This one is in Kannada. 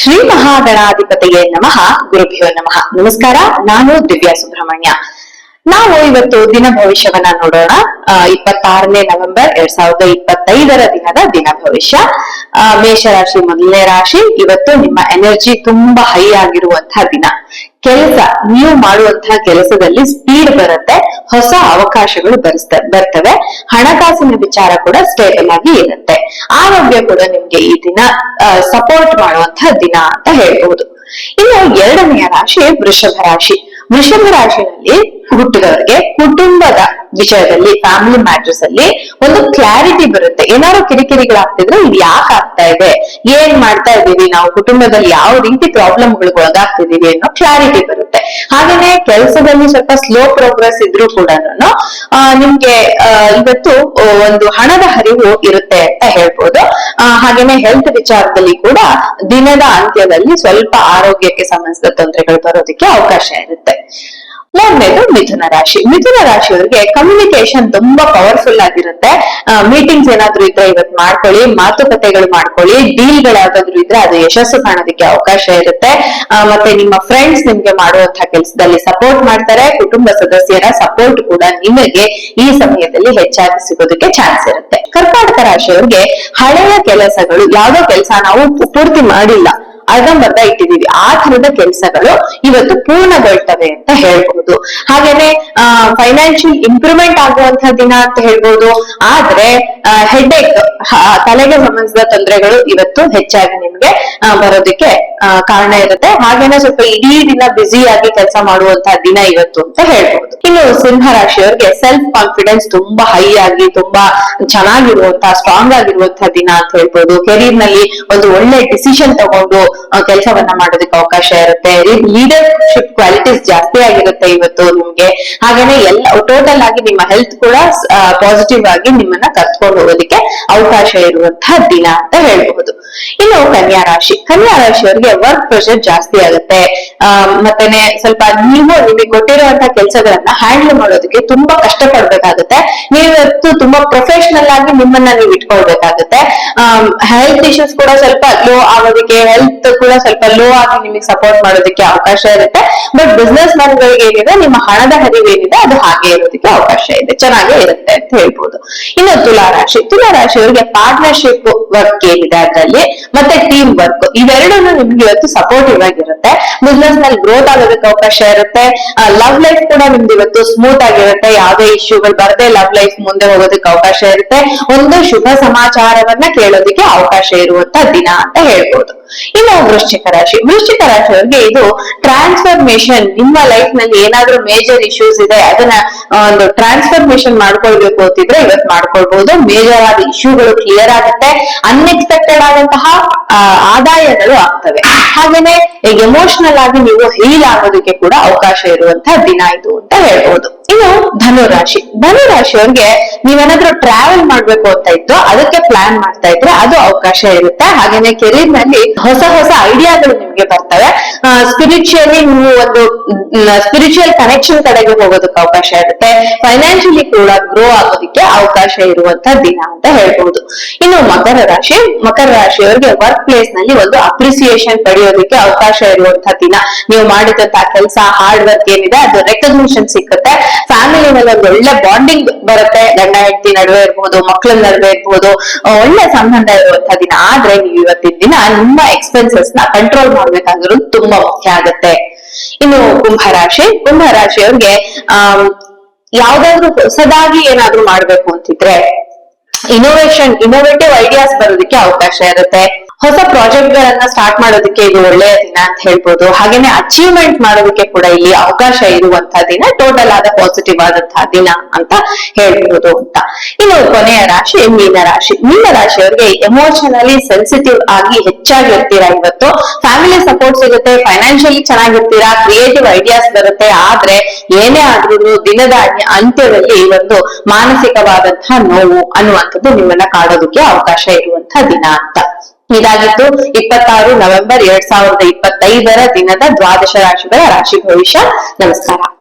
ಶ್ರೀ ಮಹಾಗಣಾಧಿಪತಿಗೆ ನಮಃ. ಗುರುಭ್ಯೋ ನಮಃ. ನಮಸ್ಕಾರ. ನಾನು ದಿವ್ಯಾ ಸುಬ್ರಹ್ಮಣ್ಯ. ನಾವು ಇವತ್ತು ದಿನ ಭವಿಷ್ಯವನ್ನ ನೋಡೋಣ. 26ನೇ ನವೆಂಬರ್ 2025 ದಿನದ ದಿನ ಭವಿಷ್ಯ. ಮೇಷರಾಶಿ ಮೊದಲನೇ ರಾಶಿ. ಇವತ್ತು ನಿಮ್ಮ ಎನರ್ಜಿ ತುಂಬಾ ಹೈ ಆಗಿರುವಂತಹ ದಿನ. ಕೆಲಸ, ನೀವು ಮಾಡುವಂತಹ ಕೆಲಸದಲ್ಲಿ ಸ್ಪೀಡ್ ಬರುತ್ತೆ, ಹೊಸ ಅವಕಾಶಗಳು ಬರ್ತವೆ. ಹಣಕಾಸಿನ ವಿಚಾರ ಕೂಡ ಸ್ಟೇಬಲ್ ಆಗಿ ಇರುತ್ತೆ. ಆರೋಗ್ಯ ಕೂಡ ನಿಮ್ಗೆ ಈ ದಿನ ಸಪೋರ್ಟ್ ಮಾಡುವಂತಹ ದಿನ ಅಂತ ಹೇಳ್ಬಹುದು. ಇನ್ನು ಎರಡನೆಯ ರಾಶಿ ವೃಷಭ ರಾಶಿ. ವೃಷಭ ರಾಶಿಯಲ್ಲಿ ಹುಟ್ಟಿದವರಿಗೆ ಕುಟುಂಬದ ವಿಷಯದಲ್ಲಿ, ಫ್ಯಾಮಿಲಿ ಮ್ಯಾಟರ್ಸ್ ಅಲ್ಲಿ ಒಂದು ಕ್ಲಾರಿಟಿ ಬರುತ್ತೆ. ಏನಾದ್ರು ಕಿರಿಕಿರಿಗಳಾಗ್ತಿದ್ರೆ ಇದು ಯಾಕೆ ಆಗ್ತಾ ಇದೆ, ಏನ್ ಮಾಡ್ತಾ ಇದೀವಿ ನಾವು, ಕುಟುಂಬದಲ್ಲಿ ಯಾವ ರೀತಿ ಪ್ರಾಬ್ಲಮ್ಗಳಿಗೆ ಒಳಗಾಗ್ತಿದೀವಿ ಅನ್ನೋ ಕ್ಲಾರಿಟಿ ಬರುತ್ತೆ. ಹಾಗೇನೆ ಕೆಲಸದಲ್ಲಿ ಸ್ವಲ್ಪ ಸ್ಲೋ ಪ್ರೋಗ್ರೆಸ್ ಇದ್ರೂ ಕೂಡ ನಿಮ್ಗೆ ಇವತ್ತು ಒಂದು ಹಣದ ಹರಿವು ಇರುತ್ತೆ ಅಂತ ಹೇಳ್ಬೋದು. ಹಾಗೇನೆ ಹೆಲ್ತ್ ವಿಚಾರದಲ್ಲಿ ಕೂಡ ದಿನದ ಅಂತ್ಯದಲ್ಲಿ ಸ್ವಲ್ಪ ಆರೋಗ್ಯಕ್ಕೆ ಸಂಬಂಧಿಸಿದ ತೊಂದರೆಗಳು ಬರೋದಕ್ಕೆ ಅವಕಾಶ ಇರುತ್ತೆ. ಮೂರನೇದು ಮಿಥುನ ರಾಶಿ. ಮಿಥುನ ರಾಶಿಯವರಿಗೆ ಕಮ್ಯುನಿಕೇಶನ್ ತುಂಬಾ ಪವರ್ಫುಲ್ ಆಗಿರುತ್ತೆ. ಮೀಟಿಂಗ್ಸ್ ಏನಾದ್ರು ಇದ್ರೆ ಇವತ್ತು ಮಾಡ್ಕೊಳ್ಳಿ, ಮಾತುಕತೆಗಳು ಮಾಡ್ಕೊಳ್ಳಿ. ಡೀಲ್ಗಳಾದ್ರೂ ಇದ್ರೆ ಅದು ಯಶಸ್ಸು ಕಾಣೋದಕ್ಕೆ ಅವಕಾಶ ಇರುತ್ತೆ. ಮತ್ತೆ ನಿಮ್ಮ ಫ್ರೆಂಡ್ಸ್ ನಿಮ್ಗೆ ಮಾಡುವಂತಹ ಕೆಲಸದಲ್ಲಿ ಸಪೋರ್ಟ್ ಮಾಡ್ತಾರೆ. ಕುಟುಂಬ ಸದಸ್ಯರ ಸಪೋರ್ಟ್ ಕೂಡ ನಿಮಗೆ ಈ ಸಮಯದಲ್ಲಿ ಹೆಚ್ಚಾಗಿ ಸಿಗೋದಕ್ಕೆ ಚಾನ್ಸ್ ಇರುತ್ತೆ. ಕರ್ನಾಟಕ ರಾಶಿಯವರಿಗೆ ಹಳೆಯ ಕೆಲಸಗಳು, ಯಾವ್ದೋ ಕೆಲಸ ನಾವು ಪೂರ್ತಿ ಮಾಡಿಲ್ಲ, ಅರ್ಧಂಬರ್ಧ ಇಟ್ಟಿದೀವಿ, ಆ ತರದ ಕೆಲಸಗಳು ಇವತ್ತು ಪೂರ್ಣಗೊಳ್ತವೆ ಅಂತ ಹೇಳ್ಬಹುದು. ಹಾಗೇನೆ ಫೈನಾನ್ಷಿಯಲ್ ಇಂಪ್ರೂವ್ಮೆಂಟ್ ಆಗುವಂತಹ ದಿನ ಅಂತ ಹೇಳ್ಬಹುದು. ಆದ್ರೆ ಹೆಡ್ಏಕ್, ತಲೆಗೆ ಸಂಬಂಧಿಸಿದ ತೊಂದರೆಗಳು ಇವತ್ತು ಹೆಚ್ಚಾಗಿ ನಿಮ್ಗೆ ಬರೋದಕ್ಕೆ ಕಾರಣ ಇರುತ್ತೆ. ಹಾಗೇನೆ ಸ್ವಲ್ಪ ಇಡೀ ದಿನ ಬ್ಯುಸಿಯಾಗಿ ಕೆಲಸ ಮಾಡುವಂತಹ ದಿನ ಇವತ್ತು ಅಂತ ಹೇಳ್ಬಹುದು. ಇನ್ನು ಸಿಂಹ ರಾಶಿಯವರಿಗೆ ಸೆಲ್ಫ್ ಕಾನ್ಫಿಡೆನ್ಸ್ ತುಂಬಾ ಹೈ ಆಗಿ, ತುಂಬಾ ಚೆನ್ನಾಗಿರುವಂತಹ, ಸ್ಟ್ರಾಂಗ್ ಆಗಿರುವಂತಹ ದಿನ ಅಂತ ಹೇಳ್ಬಹುದು. ಕೆರಿಯರ್ ನಲ್ಲಿ ಒಂದು ಒಳ್ಳೆ ಡಿಸಿಷನ್ ತಗೊಂಡು ಕೆಲಸವನ್ನ ಮಾಡೋದಕ್ಕೆ ಅವಕಾಶ ಇರುತ್ತೆ. ಲೀಡರ್ಶಿಪ್ ಕ್ವಾಲಿಟೀಸ್ ಜಾಸ್ತಿ ಆಗಿರುತ್ತೆ ಇವತ್ತು ನಿಮ್ಗೆ. ಹಾಗೇನೆ ಎಲ್ಲ ಟೋಟಲ್ ಆಗಿ ನಿಮ್ಮ ಹೆಲ್ತ್ ಕೂಡ ಪಾಸಿಟಿವ್ ಆಗಿ ನಿಮ್ಮನ್ನ ಕರ್ಕೊಂಡು ಹೋಗೋದಕ್ಕೆ ಅವಕಾಶ ಇರುವಂತಹ ದಿನ ಅಂತ ಹೇಳ್ಬಹುದು. ಇನ್ನು ಕನ್ಯಾ ರಾಶಿ. ಕನ್ಯಾ ರಾಶಿಯವರಿಗೆ ವರ್ಕ್ ಪ್ರೆಷರ್ ಜಾಸ್ತಿ ಆಗುತ್ತೆ. ಮತ್ತೆನೆ ಸ್ವಲ್ಪ ನೀವು ನಿಮಗೆ ಕೊಟ್ಟಿರುವಂತಹ ಕೆಲಸಗಳನ್ನ ಹ್ಯಾಂಡಲ್ ಮಾಡೋದಕ್ಕೆ ತುಂಬಾ ಕಷ್ಟ ಪಡ್ಬೇಕಾಗುತ್ತೆ. ನೀವತ್ತು ತುಂಬಾ ಪ್ರೊಫೆಷನಲ್ ಆಗಿ ನಿಮ್ಮನ್ನ ನೀವು ಇಟ್ಕೊಳ್ಬೇಕಾಗುತ್ತೆ. ಹೆಲ್ತ್ ಇಶ್ಯೂಸ್ ಕೂಡ ಸ್ವಲ್ಪ ಲೋ ಆಗೋದಕ್ಕೆ, ಹೆಲ್ತ್ ಕೂಡ ಸ್ವಲ್ಪ ಲೋ ಆಗಿ ನಿಮಗೆ ಸಪೋರ್ಟ್ ಮಾಡೋದಕ್ಕೆ ಅವಕಾಶ ಇರುತ್ತೆ. ಬಟ್ ಬಿಸ್ನೆಸ್ ಮ್ಯಾನ್ ಗಳಿಗೆ ಏನಿದೆ, ನಿಮ್ಮ ಹಣದ ಹರಿವು ಏನಿದೆ ಅದು ಹಾಗೆ ಇರೋದಕ್ಕೆ ಅವಕಾಶ ಇದೆ, ಚೆನ್ನಾಗೇ ಇರುತ್ತೆ ಅಂತ ಹೇಳ್ಬೋದು. ಇನ್ನು ತುಲಾ ರಾಶಿ. ತುಲಾ ರಾಶಿಯವರಿಗೆ ಪಾರ್ಟ್ನರ್ಶಿಪ್ ವರ್ಕ್ ಏನಿದೆ ಅದರಲ್ಲಿ, ಮತ್ತೆ ಟೀಮ್ ವರ್ಕ್, ಇವೆರಡೂ ನಿಮ್ಗೆ ಇವತ್ತು ಸಪೋರ್ಟಿವ್ ಆಗಿರುತ್ತೆ. ಬಿಸ್ನೆಸ್ ನಲ್ಲಿ ಗ್ರೋತ್ ಆಗೋದಕ್ಕೆ ಅವಕಾಶ ಇರುತ್ತೆ. ಲವ್ ಲೈಫ್ ಕೂಡ ನಿಮ್ದು ಇವತ್ತು ಸ್ಮೂತ್ ಆಗಿರುತ್ತೆ. ಯಾವುದೇ ಇಶ್ಯೂಗಳು ಬರದೆ ಲವ್ ಲೈಫ್ ಮುಂದೆ ಹೋಗೋದಕ್ಕೆ ಅವಕಾಶ ಇರುತ್ತೆ. ಒಂದು ಶುಭ ಸಮಾಚಾರವನ್ನ ಕೇಳೋದಕ್ಕೆ ಅವಕಾಶ ಇರುವಂತ ದಿನ ಅಂತ ಹೇಳ್ಬೋದು. ಇನ್ನು ವೃಶ್ಚಿಕ ರಾಶಿ. ವೃಶ್ಚಿಕ ರಾಶಿಯವರಿಗೆ ಇದು ಟ್ರಾನ್ಸ್ಫರ್ಮೇಶನ್, ನಿಮ್ಮ ಲೈಫ್ ನಲ್ಲಿ ಏನಾದ್ರೂ ಮೇಜರ್ ಇಶ್ಯೂಸ್ ಇದೆ, ಅದನ್ನ ಒಂದು ಟ್ರಾನ್ಸ್ಫರ್ಮೇಶನ್ ಮಾಡ್ಕೊಳ್ಬೇಕು ಅಂತಿದ್ರೆ ಇವತ್ತು ಮಾಡ್ಕೊಳ್ಬಹುದು. ಮೇಜರ್ ಆದ ಇಶ್ಯೂಗಳು ಕ್ಲಿಯರ್ ಆಗುತ್ತೆ. ಅನ್ಎಕ್ಸ್ಪೆಕ್ಟೆಡ್ ಆದಂತಹ ಆದಾಯಗಳು ಆಗ್ತವೆ. ಹಾಗೇನೆ ಎಮೋಷನಲ್ ಆಗಿ ನೀವು ಹೀಲ್ ಆಗೋದಕ್ಕೆ ಕೂಡ ಅವಕಾಶ ಇರುವಂತಹ ದಿನ ಇದು ಅಂತ ಹೇಳ್ಬಹುದು. ಇನ್ನು ಧನುರಾಶಿ. ಧನುರಾಶಿಯವರಿಗೆ ನೀವೇನಾದ್ರೂ ಟ್ರಾವೆಲ್ ಮಾಡ್ಬೇಕು ಅಂತ ಇತ್ತು, ಅದಕ್ಕೆ ಪ್ಲಾನ್ ಮಾಡ್ತಾ ಇದ್ರೆ ಅದು ಅವಕಾಶ ಇರುತ್ತೆ. ಹಾಗೇನೆ ಕೆರಿಯರ್ ನಲ್ಲಿ ಹೊಸ ಹೊಸ ಐಡಿಯಾಗಳು ನಿಮ್ಗೆ ಬರ್ತವೆ. ಸ್ಪಿರಿಚುಯಲಿ ನೀವು ಒಂದು ಸ್ಪಿರಿಚುವಲ್ ಕನೆಕ್ಷನ್ ಕಡೆಗೆ ಹೋಗೋದಕ್ಕೆ ಅವಕಾಶ ಇರುತ್ತೆ. ಫೈನಾನ್ಷಿಯಲಿ ಕೂಡ ಗ್ರೋ ಆಗೋದಕ್ಕೆ ಅವಕಾಶ ಇರುವಂತ ದಿನ ಅಂತ ಹೇಳ್ಬಹುದು. ಇನ್ನು ಮಕರ ರಾಶಿ. ಮಕರ ರಾಶಿಯವರಿಗೆ ವರ್ಕ್ ಪ್ಲೇಸ್ ನಲ್ಲಿ ಒಂದು ಅಪ್ರಿಸಿಯೇಷನ್ ಪಡೆಯೋದಕ್ಕೆ ಅವಕಾಶ ಇರುವಂತಹ ದಿನ. ನೀವು ಮಾಡಿದಂತಹ ಕೆಲಸ, ಹಾರ್ಡ್ ವರ್ಕ್ ಏನಿದೆ ಅದು ರೆಕಗ್ನಿಷನ್ ಸಿಕ್ಕುತ್ತೆ. ಫ್ಯಾಮಿಲಿನಲ್ಲಿ ಒಂದು ಒಳ್ಳೆ ಬಾಂಡಿಂಗ್ ಬರುತ್ತೆ. ಗಂಡ ಹೆಂಡತಿ ನಡುವೆ ಇರ್ಬೋದು, ಮಕ್ಕಳ ನಡುವೆ ಇರ್ಬೋದು, ಒಳ್ಳೆ ಸಂಬಂಧ ಇರುವಂತಹ ದಿನ. ಆದ್ರೆ ನೀವು ಇವತ್ತಿನ ದಿನ ನಿಮ್ಮ ಎಕ್ಸ್ಪೆನ್ಸಸ್ ನ ಕಂಟ್ರೋಲ್ ಮಾಡ್ಬೇಕಾಗಿರೋದು ತುಂಬಾ ಮುಖ್ಯ ಆಗುತ್ತೆ. ಇನ್ನು ಕುಂಭರಾಶಿ. ಕುಂಭರಾಶಿಯವ್ರಿಗೆ ಯಾವ್ದಾದ್ರು ಹೊಸದಾಗಿ ಏನಾದ್ರು ಮಾಡ್ಬೇಕು ಅಂತಿದ್ರೆ, ಇನೋವೇಟಿವ್ ಐಡಿಯಾಸ್ ಬರೋದಕ್ಕೆ ಅವಕಾಶ ಇರುತ್ತೆ. ಹೊಸ ಪ್ರಾಜೆಕ್ಟ್ ಗಳನ್ನ ಸ್ಟಾರ್ಟ್ ಮಾಡೋದಕ್ಕೆ ಇದು ಒಳ್ಳೆಯ ದಿನ ಅಂತ ಹೇಳ್ಬೋದು. ಹಾಗೇನೆ ಅಚೀವ್ಮೆಂಟ್ ಮಾಡೋದಕ್ಕೆ ಕೂಡ ಇಲ್ಲಿ ಅವಕಾಶ ಇರುವಂತಹ ದಿನ, ಟೋಟಲ್ ಆದ ಪಾಸಿಟಿವ್ ಆದಂತಹ ದಿನ ಅಂತ ಹೇಳ್ಬೋದು ಅಂತ. ಇನ್ನು ಕೊನೆಯ ರಾಶಿ ಮೀನರಾಶಿ. ಮೀನರಾಶಿಯವರಿಗೆ ಎಮೋಷನಲಿ ಸೆನ್ಸಿಟಿವ್ ಆಗಿ ಹೆಚ್ಚಾಗಿರ್ತೀರಾ ಇವತ್ತು. ಫ್ಯಾಮಿಲಿ ಸಪೋರ್ಟ್ ಸಿಗುತ್ತೆ, ಫೈನಾನ್ಷಿಯಲಿ ಚೆನ್ನಾಗಿರ್ತೀರಾ, ಕ್ರಿಯೇಟಿವ್ ಐಡಿಯಾಸ್ ಬರುತ್ತೆ. ಆದ್ರೆ ಏನೇ ಆದ್ರೂ ದಿನದ ಅಂತ್ಯದಲ್ಲಿ ಒಂದು ಮಾನಸಿಕವಾದಂತಹ ನೋವು ಅನ್ನುವಂಥದ್ದು ನಿಮ್ಮನ್ನ ಕಾಡೋದಕ್ಕೆ ಅವಕಾಶ ಇರುವಂತಹ ದಿನ ಅಂತ. ಇದಾಗಿತ್ತು 26 ನವೆಂಬರ್ 2025 ದಿನದ ದ್ವಾದಶ ರಾಶಿಗಳ ರಾಶಿ ಭವಿಷ್ಯ. ನಮಸ್ಕಾರ.